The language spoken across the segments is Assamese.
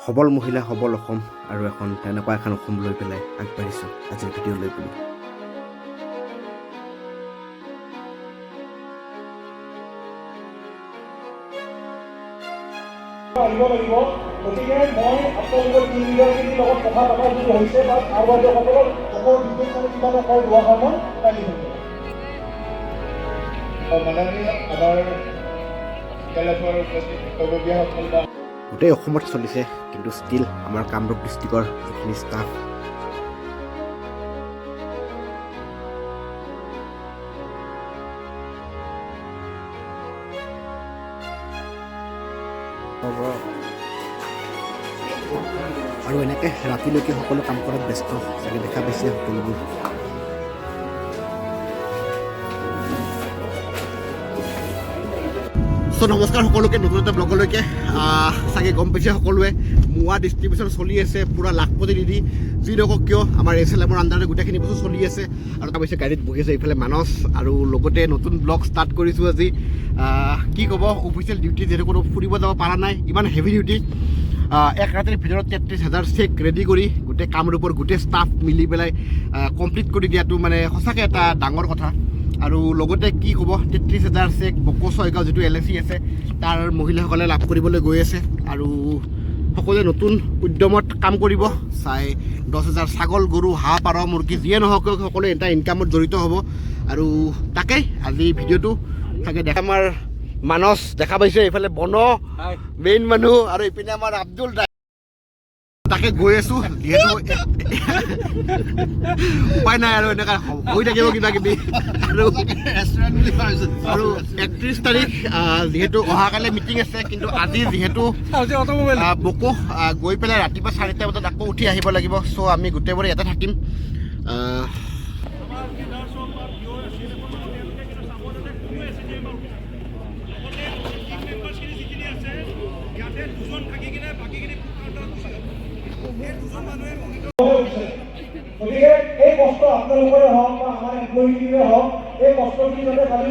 সবল মহিলা সবল অসম আৰু এখন তেনেকুৱা এখন অসম লৈ পেলাই আগবাঢ়িছোঁ আজিৰ ভিডিঅ' লৈ পেলাই। আহিব লাগিব। গতিকে মই আপোনালোকৰ টিম লিডাৰখিনিৰ লগত কথা পতা যদি হৈছে বা আৰু বাইদেউসকলক অসমৰ বিশেষ কিমান অসমৰ দুৱা সময় লাগি থাকিব। মাননীয় আমাৰ বিদ্যালয়ৰ উপস্থিত শিক্ষকসকল বা গোটেই অসমত চলিছে, কিন্তু ষ্টিল আমাৰ কামৰূপ ডিষ্ট্ৰিক্টৰ যিখিনি ষ্টাফ আৰু এনেকৈ ৰাতিলৈকে সকলো কাম কৰাত ব্যস্ত চাগে দেখা পাইছে সকলোবোৰ। নমস্কাৰ সকলোকে নতুন এটা ব্লগলৈকে। চাগে গম পাইছে সকলোৱে মোৱা ডিষ্ট্ৰিবিউশ্যন চলি আছে পূৰা লাখপতি দিদি যি নকওক কিয় আমাৰ SLMৰ আণ্ডাৰতে গোটেইখিনি বস্তু চলি আছে। আৰু তাৰ পিছত গাড়ীত বহি আছে এইফালে মানস, আৰু লগতে নতুন ব্লগ ষ্টাৰ্ট কৰিছোঁ আজি। কি ক'ব, অফিচিয়েল ডিউটি যিহেতু কোনো ফুৰিব যাব পৰা নাই, ইমান হেভি ডিউটি। এক ৰাতিৰ ভিতৰত 33,000 চেক ৰেডি কৰি গোটেই কামৰূপৰ গোটেই ষ্টাফ মিলি পেলাই কমপ্লিট কৰি দিয়াটো মানে সঁচাকৈ এটা ডাঙৰ কথা। আৰু লগতে কি ক'ব, 33,000 চেক বকো ছয়গাঁও যিটো LIC আছে তাৰ মহিলাসকলে লাভ কৰিবলৈ গৈ আছে। আৰু সকলোৱে নতুন উদ্যমত কাম কৰিব। 10,000 ছাগল, গৰু, হাঁহ, পাৰ, মুৰ্গী যিয়ে নহওক সকলোৱে এটা ইনকামত জড়িত হ'ব। আৰু তাকেই আজি ভিডিঅ'টো চাগে দেখা আমাৰ মানস দেখা পাইছে, এইফালে বন মেইন মানুহ, আৰু এইপিনে আমাৰ আব্দুল। তাকে গৈ আছোঁ, যিহেতু উপায় নাই আৰু এনেকৈ হৈ থাকিব কিবা কিবি। আৰু 31 তাৰিখ যিহেতু অহাকালি মিটিং আছে, কিন্তু আজি যিহেতু বকো গৈ পেলাই ৰাতিপুৱা 4টা বজাত আকৌ উঠি আহিব লাগিব। চ' আমি গোটেইবোৰে ইয়াতে থাকিম। গতিকে এই কষ্ট আপোনালোকৰে হওক বা আমাৰ এমপ্লয়ীখিনিৰে হওক, এই কষ্টখিনি যাতে খালি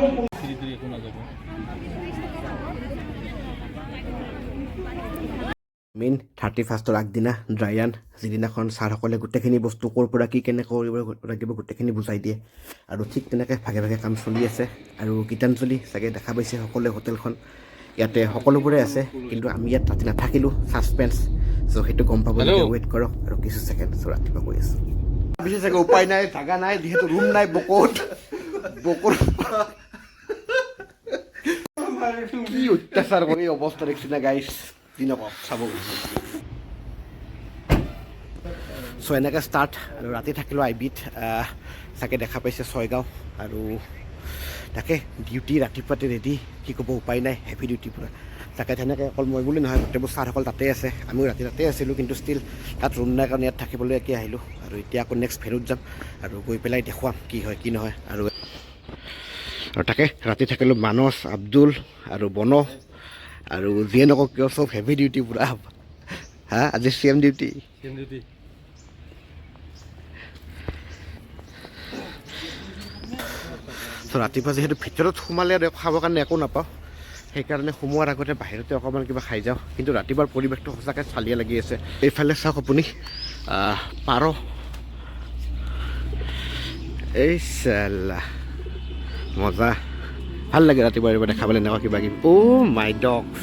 মেইন 31ৰ আগদিনা ড্ৰাই ৰান, যিদিনাখন ছাৰসকলে গোটেইখিনি বস্তু ক'ৰ পৰা কি কেনেকৈ কৰিব লাগিব গোটেইখিনি বুজাই দিয়ে। আৰু ঠিক তেনেকৈ ভাগে ভাগে কাম চলি আছে। আৰু গীতাঞ্জলি চাগে দেখা পাইছে সকলোৱে হোটেলখন ইয়াতে সকলোবোৰে আছে, কিন্তু আমি ইয়াত ৰাতি নাথাকিলোঁ, ছাছপেঞ্চ। চ' সেইটো গম পাবলৈকে ৱেইট কৰক আৰু কিছু ছেকেণ্ড। চ' ৰাতিপুৱা গৈ আছোঁ। ভাবিছে চাগে উপায় নাই, জাগা নাই, যিহেতু ৰুম নাই বকোত। কি অত্যাচাৰ কৰি অৱস্থা দেখিছে না গাইছ, যি নকওক চাব। চ' এনেকৈ ষ্টাৰ্ট। আৰু ৰাতি থাকিলোঁ IBত, চাগে দেখা পাইছে ছয়গাঁও। আৰু তাকে ডিউটি ৰাতিপুৱাতে ৰেডি, কি ক'ব উপায় নাই, হেভি ডিউটি পূৰা। তাকে তেনেকৈ অকল মই বুলি নহয়, গোটেইবোৰ ছাৰসকল তাতে আছে, আমিও ৰাতি তাতে আছিলোঁ, কিন্তু ষ্টিল তাত ৰুম নাই কাৰণে ইয়াত থাকিবলৈ একে আহিলোঁ। আৰু এতিয়া আকৌ নেক্সট ভেনুত যাম আৰু গৈ পেলাই দেখুৱাম কি হয় কি নহয়। আৰু তাকে ৰাতি থাকিলোঁ মানস, আব্দুল আৰু বন, আৰু যিয়ে নকওক কিয় চব হেভি ডিউটি পূৰা। আজি CM ডিউটি। চ' ৰাতিপুৱা যিহেতু ভিতৰত সোমালে আৰু খাবৰ কাৰণে একো নাপাওঁ, সেইকাৰণে সোমোৱাৰ আগতে বাহিৰতে অকণমান কিবা খাই যাওঁ। কিন্তু ৰাতিপুৱাৰ পৰিৱেশটো সঁচাকৈ চালিয়া লাগি আছে। এইফালে চাওক আপুনি, পাৰ, এই চাল্লা মজা, ভাল লাগে ৰাতিপুৱা ৰাতিপুৱা দেখাবলৈ এনেকুৱা কিবা কিবি। মাই ডগছ।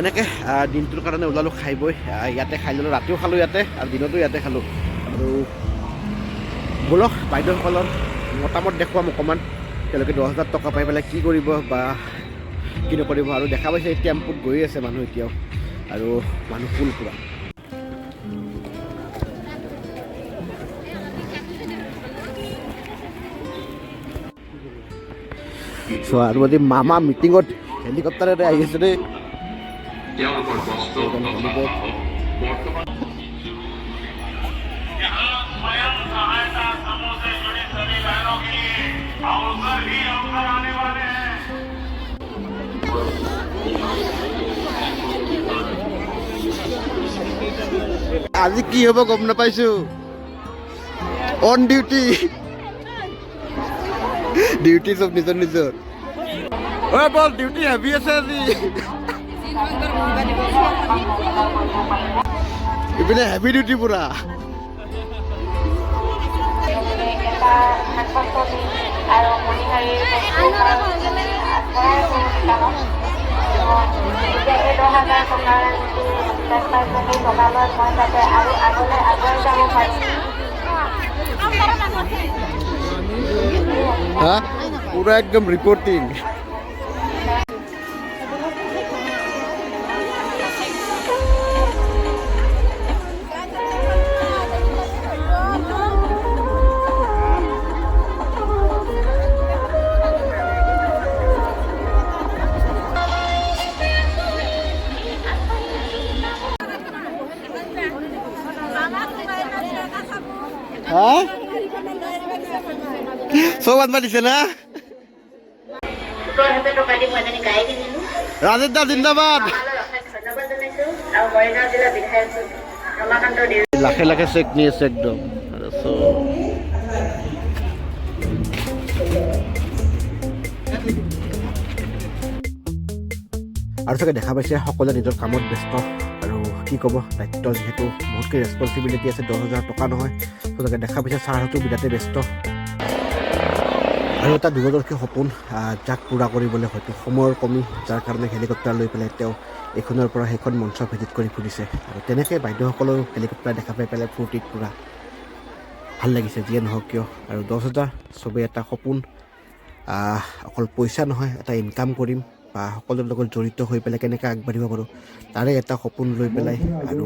এনেকৈ দিনটোৰ কাৰণে ওলালোঁ খাই বৈ। ইয়াতে খাই ল'লোঁ, ৰাতিও খালোঁ ইয়াতে আৰু দিনতো ইয়াতে খালোঁ। আৰু ব'লক বাইদেউসকলৰ মতামত দেখুৱাম অকণমান, তেওঁলোকে 10,000 টকা পাই পেলাই কি কৰিব বা কি নকৰিব। আৰু দেখা পাইছে এই টেম্পুত গৈ আছে মানুহ এতিয়াও, আৰু মানুহ ফুল পূৰা। চ' আৰু আজি মামা মিটিঙত হেলিকপ্টাৰেৰে আহি আছে দেই। আজি কি হ'ব গম নাপাইছোঁ, অন ডিউটি। ডিউটি চব নিজৰ নিজৰ ঐ বল ডিউটি হেভি আছে আজি ইপিনে হেভি ডিউটি পুৰা আৰু মণিহাৰীৰ এতিয়া এই 10,000 টকাৰ যিটো ৰিচাৰ্জ পাইছে সেই টকালৈ মই যাতে আৰু আগলৈ আগুৱাই যাব পাৰিম হা পুৰা একদম ৰিপৰ্টিং হা চব আনবা দিছে না ৰাজেশ দা জিন্দাবাদ লাখে লাখে চেক নি আছে একদম আৰু চাগে দেখা পাইছে সকলোৱে নিজৰ কামত ব্যস্ত আৰু কি ক'ব দায়িত্ব যিহেতু বহুতকৈ ৰেচপনচিবিলিটি আছে 10,000 টকা নহয় তো চাগে দেখা পাইছে ছাৰহঁতো বিৰাটে ব্যস্ত আৰু এটা দূৰদৰ্শী সপোন যাক পূৰা কৰিবলৈ হয়তো সময়ৰ কমি যাৰ কাৰণে হেলিকপ্টাৰ লৈ পেলাই তেওঁ এইখনৰ পৰা সেইখন মঞ্চ ভিজিট কৰি ফুৰিছে আৰু তেনেকৈ বাইদেউসকলেও হেলিকপ্টাৰ দেখা পাই পেলাই ফূৰ্তিত পূৰা ভাল লাগিছে যিয়ে নহওক কিয় আৰু 10,000 চবেই এটা সপোন অকল পইচা নহয় এটা ইনকাম কৰিম বা সকলোৰ লগত জড়িত হৈ পেলাই কেনেকৈ আগবাঢ়িব পাৰোঁ তাৰে এটা সপোন লৈ পেলাই আৰু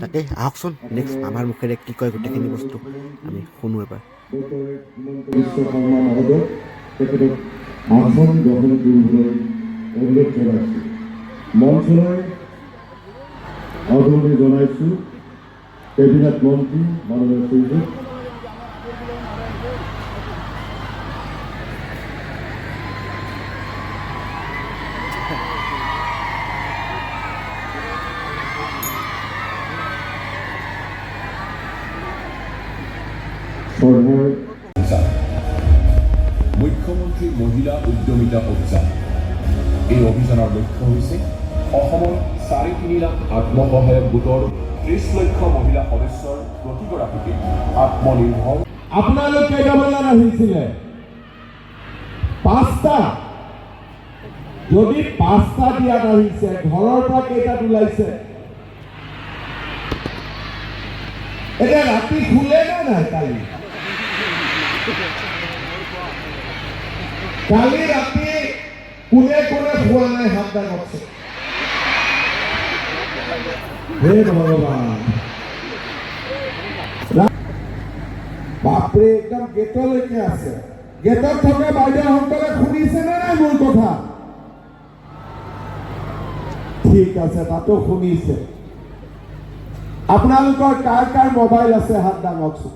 তাকে আহকচোন নেক্সট আমাৰ মুখেৰে কি কয় গোটেইখিনি বস্তু আমি শুনো এবাৰ মঞ্চলৈ আদৰণি জনাইছোঁ কেবিনেট মন্ত্ৰী মাননীয় শ্ৰীযুত মুখ্যমন্ত্ৰী মহিলা উদ্যমিতা অভিযান এই অভিযানৰ লক্ষ্য হৈছে অসমৰ 3.5 লাখ আত্মসহায়ক গোটৰ 30 লক্ষ মহিলা সদস্যৰ প্ৰতিগৰাকীকে আত্মনিৰ্ভৰ আপোনালোক কেইটামানত আহিছিলে 5টা যদি 5টা দিয়াত আহিছে ঘৰৰ পৰা কেইটাত ওলাইছে এতিয়া ৰাতি শুলে নে নাই কালি ৰাতি কোনে কোনে খোৱা নাই হাত দাঙকছে হে ভগৱান বাপৰে একদম গেটলৈকে আছে গেটত থকা বাইদেউসকলে শুনিছে নে নাই মোৰ কথা ঠিক আছে তাতো শুনিছে আপোনালোকৰ কাৰ কাৰ মোবাইল আছে হাত দাঙকচোন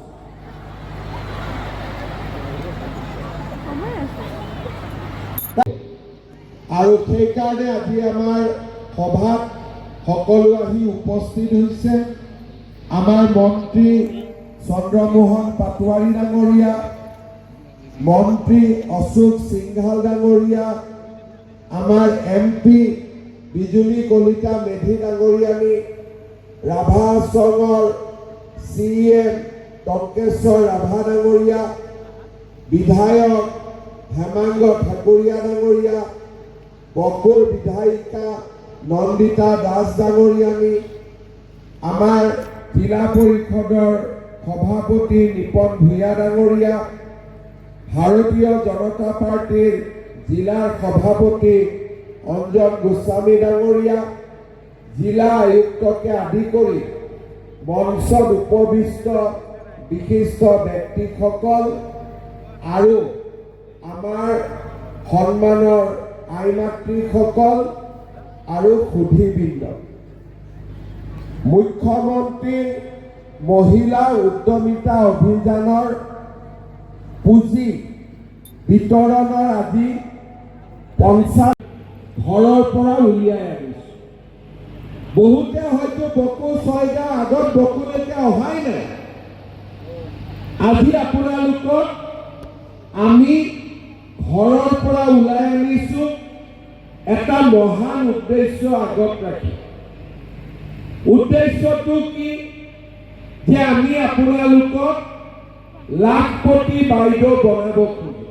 আৰু সেইকাৰণে আজি আমাৰ সভাত সকলো আহি উপস্থিত হৈছে আমাৰ মন্ত্ৰী চন্দ্ৰমোহন পাটোৱাৰী ডাঙৰীয়া মন্ত্ৰী অশোক সিংঘাল ডাঙৰীয়া আমাৰ MP বিজুলী কলিতা মেধি ডাঙৰীয়ানী ৰাভা সংঘৰ CM টংকেশ্বৰ ৰাভা ডাঙৰীয়া বিধায়ক হেমাংগ ঠাকুৰীয়া ডাঙৰীয়া বকুল বিধায়িকা নন্দিতা দাস ডাঙৰীয়ানী আমাৰ জিলা পৰিষদৰ সভাপতি নিপন ভূঞা ডাঙৰীয়া ভাৰতীয় জনতা পাৰ্টিৰ জিলাৰ সভাপতি অঞ্জন গোস্বামী ডাঙৰীয়া জিলা আয়ুক্তকে আদি কৰি মঞ্চত উপবিষ্ট বিশিষ্ট ব্যক্তিসকল আৰু আমাৰ সন্মানৰ আইমাতৃসকল আৰু সুধীবৃন্দ মুখ্যমন্ত্ৰীৰ মহিলা উদ্যমিতা অভিযানৰ পুঁজি বিতৰণৰ আজি 50 ঘৰৰ পৰা উলিয়াই আনিছে বহুতে হয়তো বকুল ছয়গাঁও আগত বকুলৈকে অহাই নাই আজি আপোনালোকক আমি ঘৰৰ পৰা ওলাই আনিছোঁ এটা মহান উদ্দেশ্য আগত ৰাখি। উদ্দেশ্যটো কি যে আমি আপোনালোকক লাখপতি বাইদেউ বনাব খোজো।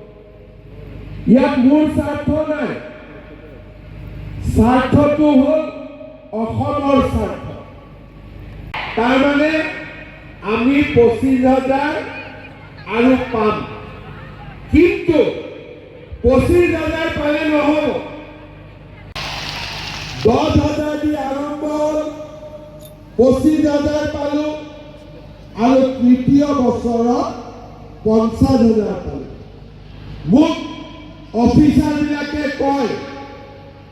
ইয়াত মোৰ স্বাৰ্থ নাই, স্বাৰ্থটো হ'ল অসমৰ স্বাৰ্থ। তাৰমানে আমি 25,000 আৰু পাম, কিন্তু 25,000 পালে নহ'ব। 10,000 দি আৰম্ভ হ'ল, 25,000 পালোঁ আৰু তৃতীয় বছৰত 50,000 পালোঁ। মোক অফিচাৰবিলাকে কয়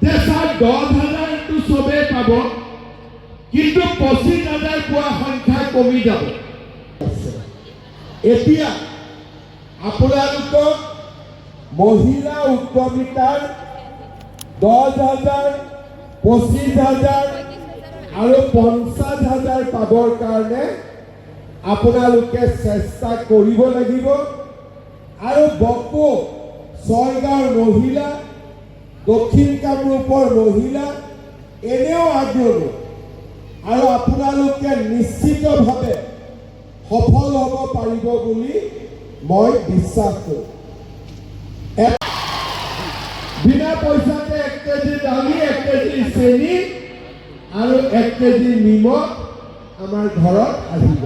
যে ছাৰ 10,000টো চবেই পাব, কিন্তু 25,000 পোৱা সংখ্যা কমি যাব। এতিয়া আপোনালোকক মহিলা উদ্যমিতাৰ 10,000, 25,000 আৰু 50,000 পাবৰ কাৰণে আপোনালোকে চেষ্টা কৰিব লাগিব। আৰু বকো ছয়গাঁৱৰ মহিলা, দক্ষিণ কামৰূপৰ মহিলা এনেও আগ্ৰহী, আৰু আপোনালোকে নিশ্চিতভাৱে সফল হ'ব পাৰিব বুলি মই বিশ্বাস কৰোঁ। বিনা পইচাতে 1 কেজি দালি, 1 কেজি চেনি আৰু 1 কেজি নিমখ আমাৰ ঘৰত আহিব।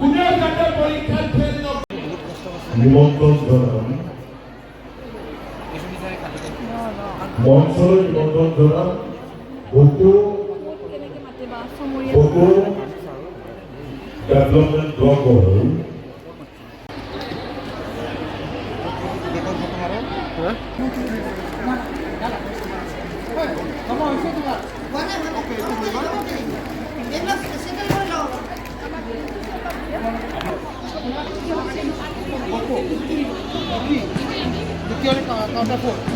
কোনেও যাতে পৰীক্ষাত ফেল নকৰে। নিমন্ত্ৰণ জানান, মঞ্চলৈ নিমন্ত্ৰণ জানান বকো ডেভেলপমেন্ট ব্লক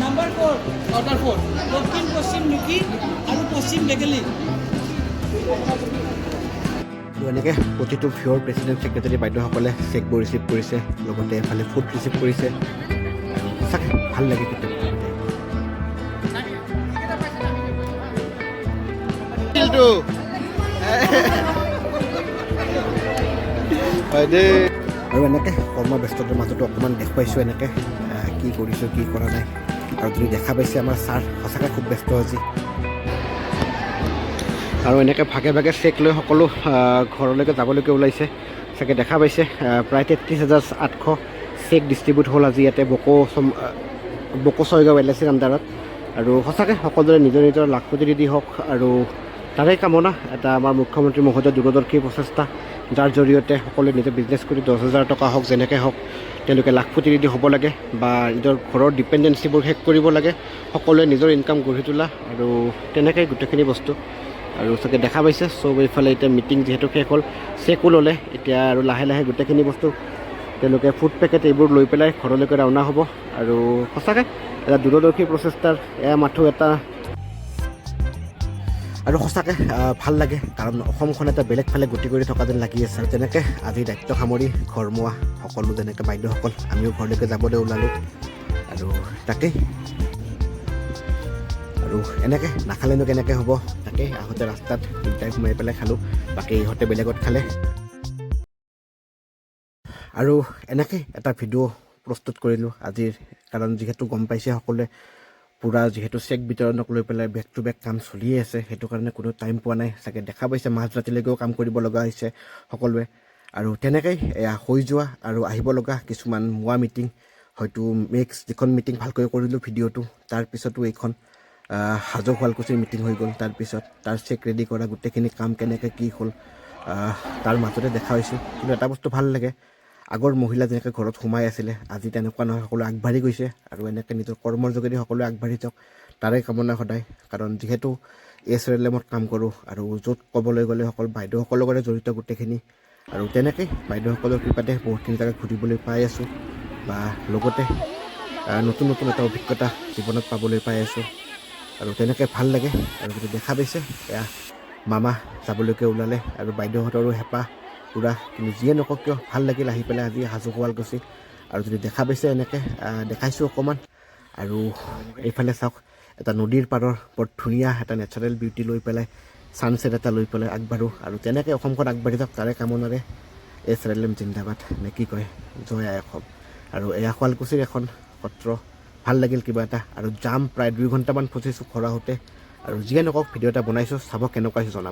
নাম্বাৰ 4 দক্ষিণ পশ্চিম নুকি আৰু পশ্চিম বেগেলি। আৰু এনেকৈ প্ৰতিটো ফিয়ৰ প্ৰেচিডেণ্ট ছেক্ৰেটাৰী বাইদেউসকলে চেকবোৰ ৰিচিভ কৰিছে, লগতে এফালে ফুড ৰিচিভ কৰিছে। আৰু সঁচাকৈ ভাল লাগে কেতিয়াবা। আৰু এনেকৈ কৰ্মব্যস্ততাৰ মাজতো অকণমান দেখুৱাইছোঁ এনেকৈ কি কৰিছোঁ, কি কৰা নাই। আৰু তুমি দেখা পাইছে আমাৰ ছাৰ সঁচাকৈ খুব ব্যস্ত আজি। আৰু এনেকৈ ভাগে ভাগে চেক লৈ সকলো ঘৰলৈকে যাবলৈকে ওলাইছে। চাগে দেখা পাইছে প্ৰায় 33,800 চেক ডিষ্ট্ৰিবিউট হ'ল আজি ইয়াতে বকো ছয়গাঁও LICৰ আণ্ডাৰত। আৰু সঁচাকৈ সকলোৰে নিজৰ নিজৰ লাখপতি হওক, আৰু তাৰে কামনা এটা আমাৰ মুখ্যমন্ত্ৰী মহোদয় দূৰদৰ্শী প্ৰচেষ্টা, যাৰ জৰিয়তে সকলোৱে নিজৰ বিজনেছ কৰি 10,000 টকা হওক, যেনেকৈ হওক তেওঁলোকে লাখপতি হ'ব লাগে, বা নিজৰ ঘৰৰ ডিপেণ্ডেঞ্চিবোৰ শেষ কৰিব লাগে, সকলোৱে নিজৰ ইনকাম গঢ়ি তোলা। আৰু তেনেকৈ গোটেইখিনি বস্তু আৰু চাগে দেখা পাইছে চব। এইফালে এতিয়া মিটিং যিহেতু শেষ হ'ল, চেকো ল'লে, এতিয়া আৰু লাহে লাহে গোটেইখিনি বস্তু তেওঁলোকে ফুড পেকেট এইবোৰ লৈ পেলাই ঘৰলৈকে ৰাওনা হ'ব। আৰু সঁচাকৈ এটা দূৰদৰ্শী প্ৰচেষ্টাৰ এয়া মাথো এটা। আৰু সঁচাকৈ ভাল লাগে, কাৰণ অসমখন এটা বেলেগ ফালে গতি কৰি থকা যেন লাগি আছে। আৰু তেনেকৈ আজি দায়িত্ব সামৰি ঘৰমুৱা সকলো যেনেকৈ বাইদেউসকল আমিও ঘৰলৈকে যাবলৈ ওলালোঁ। আৰু তাকেই, আৰু এনেকৈ নাখালেনো কেনেকৈ হ'ব। তাকেই আহোঁতে ৰাস্তাত দুটাই সোমাই পেলাই খালোঁ, বাকী ইহঁতে বেলেগত খালে। আৰু এনেকৈ এটা ভিডিঅ' প্ৰস্তুত কৰিলোঁ আজিৰ, কাৰণ যিহেতু গম পাইছে সকলোৱে পূৰা যিহেতু চেক বিতৰণক লৈ পেলাই বেক টু বেক কাম চলিয়ে আছে, সেইটো কাৰণে কোনো টাইম পোৱা নাই। চাগে দেখা পাইছে মাজৰাতিলৈকেও কাম কৰিব লগা হৈছে সকলোৱে। আৰু তেনেকৈ এয়া হৈ যোৱা আৰু আহিব লগা কিছুমান মোৱা মিটিং, হয়তো নেক্সট যিখন মিটিং ভালকৈ কৰিলোঁ ভিডিঅ'টো, তাৰপিছতো এইখন হাজো শুৱালকুছিৰ মিটিং হৈ গ'ল। তাৰপিছত তাৰ চেক ৰেডি কৰা গোটেইখিনি কাম কেনেকৈ কি হ'ল তাৰ মাজতে দেখা হৈছোঁ। কিন্তু এটা বস্তু ভাল লাগে, আগৰ মহিলা যেনেকৈ ঘৰত সোমাই আছিলে, আজি তেনেকুৱা নহয়, সকলো আগবাঢ়ি গৈছে। আৰু এনেকৈ নিজৰ কৰ্মৰ যোগেদি সকলোৱে আগবাঢ়ি যাওক, তাৰে কামনা সদায়। কাৰণ যিহেতু SRLMত কাম কৰোঁ, আৰু য'ত ক'বলৈ গ'লে সকলো বাইদেউসকলৰ লগতে জড়িত গোটেইখিনি। আৰু তেনেকৈ বাইদেউসকলৰ কৃপাতে বহুতখিনি জেগা ঘূৰিবলৈ পাই আছোঁ, বা লগতে নতুন নতুন এটা অভিজ্ঞতা জীৱনত পাবলৈ পাই আছোঁ। আৰু তেনেকৈ ভাল লাগে। আৰু যদি দেখা পাইছে এয়া মামা যাবলৈকে ওলালে, আৰু বাইদেউহঁতৰো হেঁপাহ পূৰা। কিন্তু যিয়ে নকওক কিয় ভাল লাগিল আহি পেলাই আজি হাজো শুৱালকুছি। আৰু যদি দেখা পাইছে এনেকৈ দেখাইছোঁ অকণমান। আৰু এইফালে চাওক এটা নদীৰ পাৰৰ বৰ ধুনীয়া এটা নেচাৰেল বিউটি লৈ পেলাই ছানছেট এটা লৈ পেলাই আগবাঢ়োঁ। আৰু তেনেকৈ অসমখন আগবাঢ়ি যাওক তাৰে কামনাৰে SRLM জিন্দাবাদ নে কি কয়, জয় আই অসম। আৰু এয়া শুৱালকুছিৰ এখন সত্ৰ, ভাল লাগিল কিবা এটা। আৰু জাম প্ৰায় 2 ঘণ্টামান ফচিছোঁ ঘৰ আহোঁতে। আৰু যিয়ে নকওক ভিডিঅ' এটা বনাইছোঁ, চাব কেনেকুৱা হৈছে জনাব।